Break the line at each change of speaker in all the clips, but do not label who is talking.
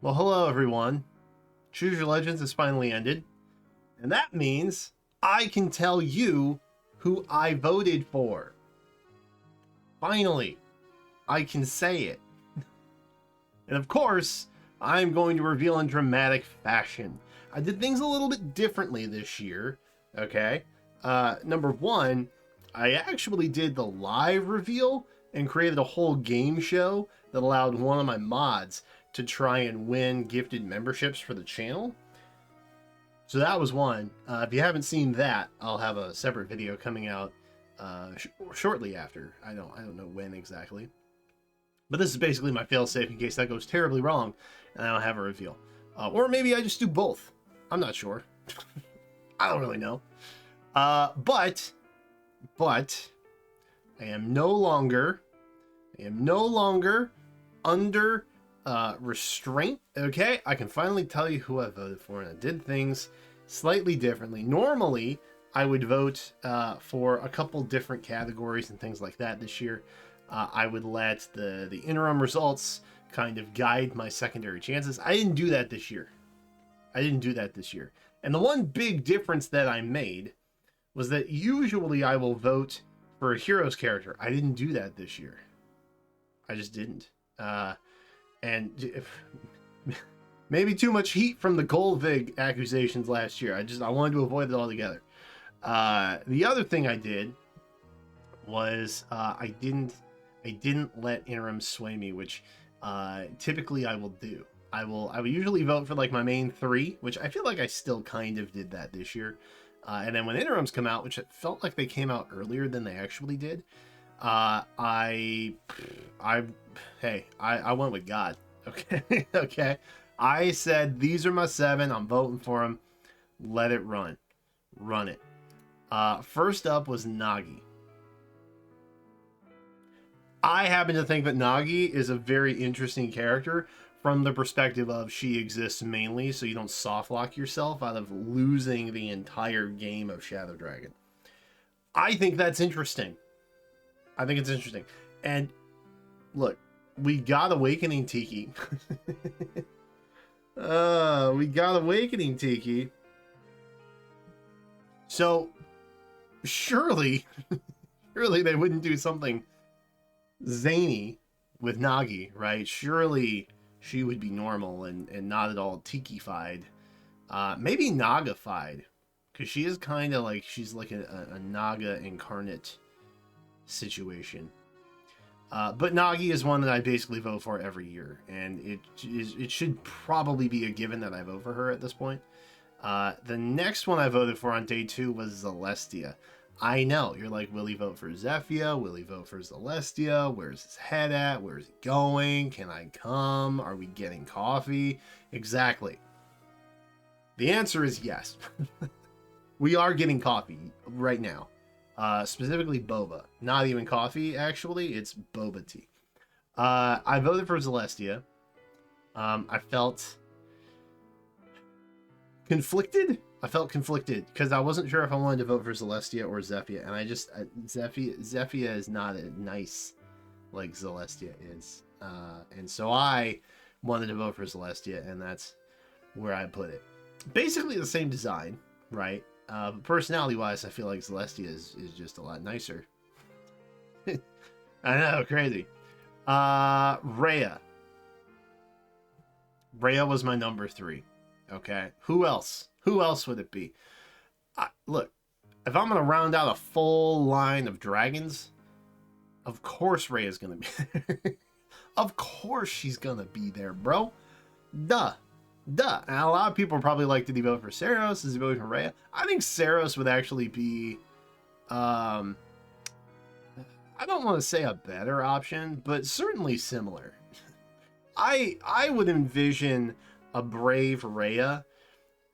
Well, hello everyone. Choose Your Legends has finally ended, and that means I can tell you who I voted for. Finally, I can say it. And of course, I'm going to reveal in dramatic fashion. I did things a little bit differently this year, okay? Number one, I actually did the live reveal and created a whole game show that allowed one of my mods to try and win gifted memberships for the channel. So that was one. If you haven't seen that, I'll have a separate video coming out shortly after. I don't know when exactly. But this is basically my failsafe in case that goes terribly wrong and I don't have a reveal. Or maybe I just do both. I'm not sure. I don't really know. But I am no longer under restraint. Okay, I can finally tell you who I voted for, and I did things slightly differently. Normally, I would vote for a couple different categories and things like that this year. I would let the interim results kind of guide my secondary chances. I didn't do that this year. And the one big difference that I made was that usually I will vote for a hero's character. I didn't do that this year. I just didn't. And maybe too much heat from the Goldvig accusations last year. I wanted to avoid it altogether. The other thing I did was I didn't let interims sway me, which typically I will do. I will usually vote for like my main three, which I feel like I still kind of did that this year. And then when interims come out, which it felt like they came out earlier than they actually did, I went with God. Okay. Okay. I said, these are my 7. I'm voting for them. Let it run. Run it. First up was Nagi. I happen to think that Nagi is a very interesting character from the perspective of she exists mainly so you don't soft lock yourself out of losing the entire game of Shadow Dragon. I think that's interesting. I think it's interesting. And look, we got Awakening Tiki. We got Awakening Tiki. So surely they wouldn't do something zany with Nagi, right? Surely she would be normal and not at all tiki-fied. Maybe Naga-fied, because she is kind of like, she's like a Naga incarnate situation. But Nagi is one that I basically vote for every year, and it should probably be a given that I vote for her at this point. The next one I voted for on day 2 was Celestia. I know, you're like, will he vote for Zephyia? Will he vote for Celestia? Where's his head at? Where's he going? Can I come? Are we getting coffee? Exactly. The answer is yes. We are getting coffee right now. Specifically boba. Not even coffee, actually. It's boba tea. I voted for Celestia. I felt conflicted. Because I wasn't sure if I wanted to vote for Celestia or Zephyia, and Zephyia is not as nice like Celestia is, and so I wanted to vote for Celestia, and that's where I put it. Basically the same design, right? Personality-wise, I feel like Celestia is just a lot nicer. I know, crazy. Rhea. Rhea was my number 3. Okay, who else? Who else would it be? Look, if I'm going to round out a full line of dragons, of course Rhea's going to be there. Of course she's going to be there, bro. Duh. And a lot of people probably like, did he vote for Saros? Is he voting for Rhea? I think Saros would actually be, I don't want to say a better option, but certainly similar. I would envision a brave Rhea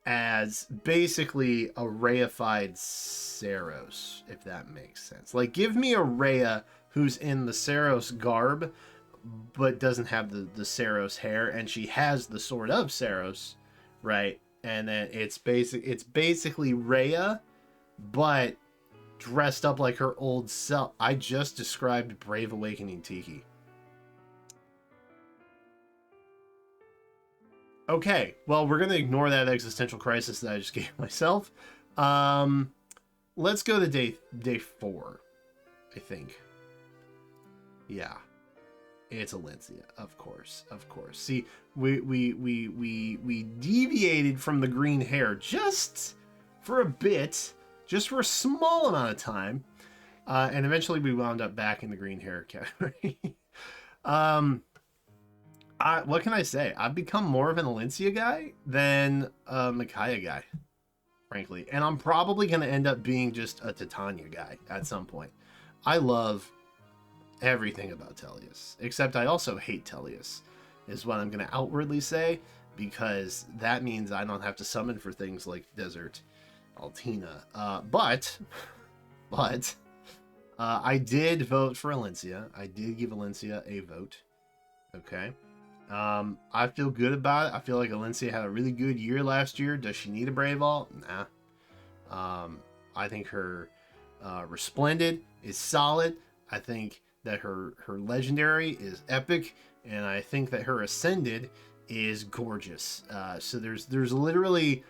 as basically a Rheified Saros, if that makes sense. Like, give me a Rhea who's in the Saros garb, but doesn't have the Saros hair, and she has the sword of Saros, right? And then it's basically Rhea, but dressed up like her old self. I just described Brave Awakening Tiki. Okay, well, we're gonna ignore that existential crisis that I just gave myself. Um, let's go to day 4. I think. Yeah, it's Alencia, of course, of course. See, we deviated from the green hair just for a bit, just for a small amount of time, and eventually we wound up back in the green hair category. um, what can I say? I've become more of an Alencia guy than a Micaiah guy, frankly, and I'm probably gonna end up being just a Titania guy at some point. I love everything about Tellius, except I also hate Tellius, is what I'm going to outwardly say, because that means I don't have to summon for things like Desert Altina. But I did vote for Alencia. I did give Alencia a vote. Okay. I feel good about it. I feel like Alencia had a really good year last year. Does she need a Brave All? Nah. I think her Resplendent is solid. I think that her legendary is epic, and I think that her ascended is gorgeous. So there's literally,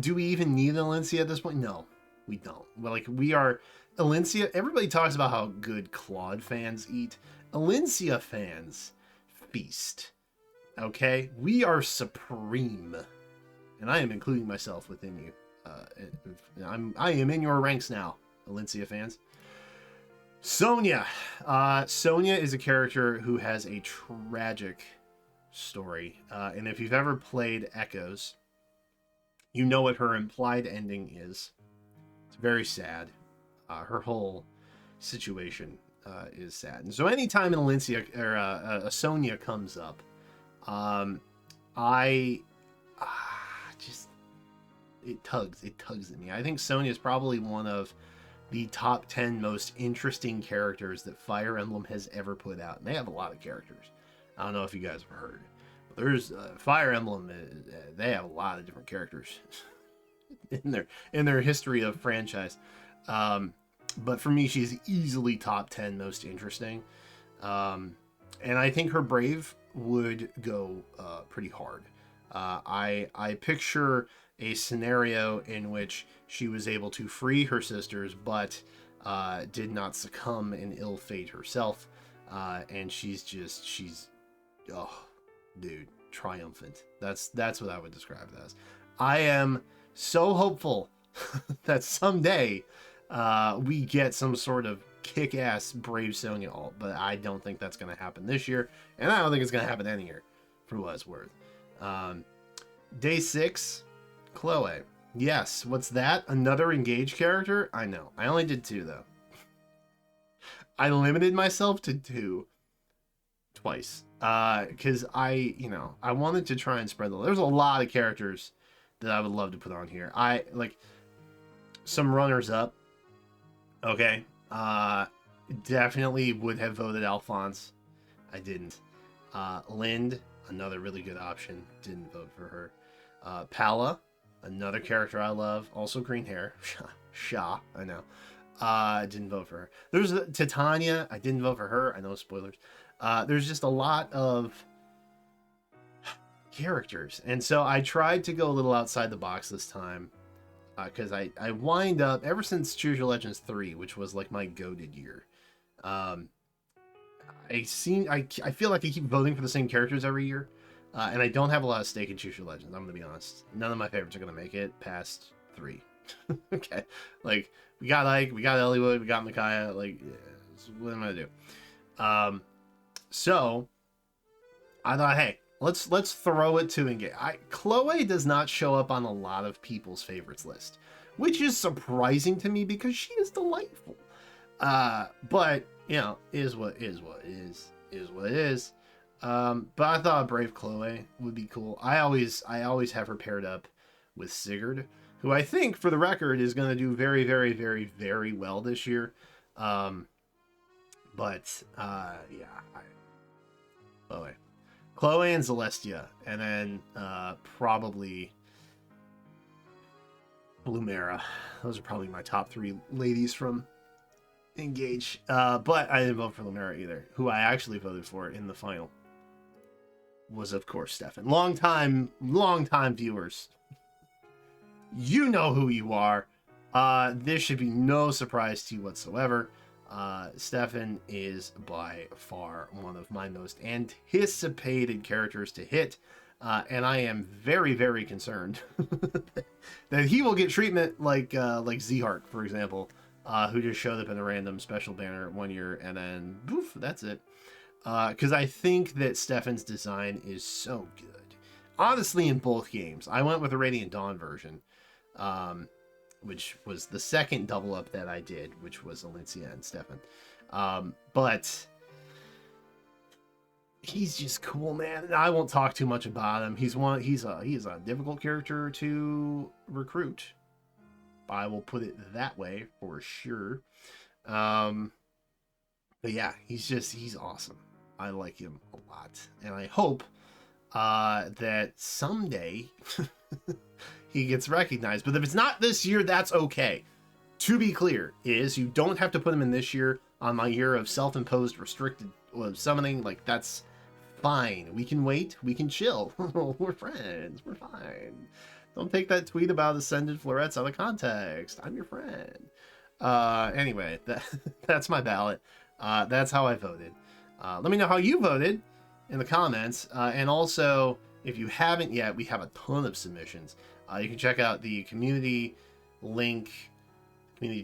do we even need Alencia at this point? No, we don't. Like, we are Alencia. Everybody talks about how good Claude fans eat. Alencia fans feast. Okay, we are supreme, and I am including myself within you. I am in your ranks now, Alencia fans. Sonya. Sonya is a character who has a tragic story. And if you've ever played Echoes, you know what her implied ending is. It's very sad. Her whole situation is sad. And so anytime an Alencia or a Sonya comes up, I just, it tugs at me. I think Sonya is probably one of the top 10 most interesting characters that Fire Emblem has ever put out. And they have a lot of characters. I don't know if you guys have heard. But there's Fire Emblem, they have a lot of different characters in their history of franchise. But for me, she's easily top 10 most interesting. And I think her Brave would go pretty hard. I picture a scenario in which she was able to free her sisters, but did not succumb in ill fate herself. And she's, oh, dude, triumphant. That's what I would describe it as. I am so hopeful that someday we get some sort of kick-ass Brave Sonya ult, but I don't think that's going to happen this year, and I don't think it's going to happen any year, for what it's worth. Day 6, Chloe. Yes, what's that? Another engaged character? I know. I only did 2, though. I limited myself to 2 twice. Because I wanted to try and spread there's a lot of characters that I would love to put on here. I, like, some runners-up. Okay. Definitely would have voted Alphonse. I didn't. Lind, another really good option. Didn't vote for her. Pala, another character I love, also green hair. Sha, I know. Didn't vote for her. There's Titania. I didn't vote for her. I know, spoilers. There's just a lot of characters, and so I tried to go a little outside the box this time, because I wind up, ever since Choose Your Legends 3, which was like my goated year. I feel like I keep voting for the same characters every year. And I don't have a lot of stake in Choose Your Legends, I'm going to be honest. None of my favorites are going to make it past 3. Okay. Like, we got Ike, we got Elliewood, we got Micaiah. Like, what am I going to do? So, I thought, hey, let's throw it to engage. Chloe does not show up on a lot of people's favorites list, which is surprising to me because she is delightful. But, you know, is what is. But I thought Brave Chloe would be cool. I always have her paired up with Sigurd, who I think, for the record, is going to do very, very, very, very well this year. Yeah, Chloe and Celestia, and then probably Blumera. Those are probably my top 3 ladies from Engage. But I didn't vote for Lumera either, who I actually voted for in the final. was, of course, Stefan. Long time viewers. You know who you are. This should be no surprise to you whatsoever. Stefan is by far one of my most anticipated characters to hit. And I am very, very concerned that he will get treatment like Z-Hark, for example, who just showed up in a random special banner 1 year and then poof, that's it. Because I think that Stefan's design is so good. Honestly, in both games, I went with the Radiant Dawn version, which was the second double up that I did, which was Alencia and Stefan. But he's just cool, man. And I won't talk too much about him. He's a difficult character to recruit. I will put it that way for sure. But yeah, he's awesome. I like him a lot, and I hope that someday he gets recognized. But if it's not this year, that's okay. To be clear, you don't have to put him in this year on my year of self-imposed restricted summoning. Like, that's fine. We can wait. We can chill. We're friends. We're fine. Don't take that tweet about ascended florets out of context. I'm your friend. Anyway, that's my ballot. That's how I voted. Let me know how you voted in the comments. And also, if you haven't yet, we have a ton of submissions. You can check out the community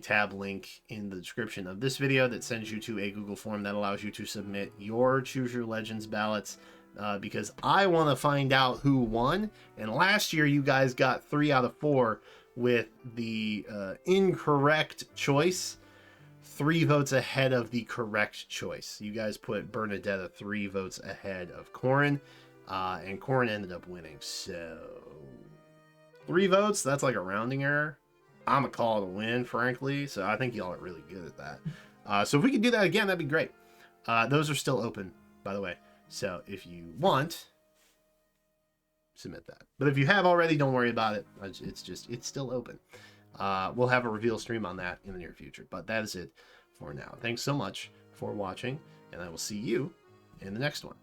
tab link in the description of this video that sends you to a Google form that allows you to submit your Choose Your Legends ballots, because I want to find out who won. And last year, you guys got 3 out of 4 with the incorrect choice. 3 votes ahead of the correct choice. You guys put Bernadetta 3 votes ahead of Corrin, and Corrin ended up winning. So 3 votes, that's like a rounding error. I'm gonna call it a win, frankly. So I think y'all are really good at that. So if we could do that again, that'd be great. Those are still open, by the way. So if you want, submit that. But if you have already, don't worry about it. It's still open. We'll have a reveal stream on that in the near future. But that is it for now. Thanks so much for watching, and I will see you in the next one.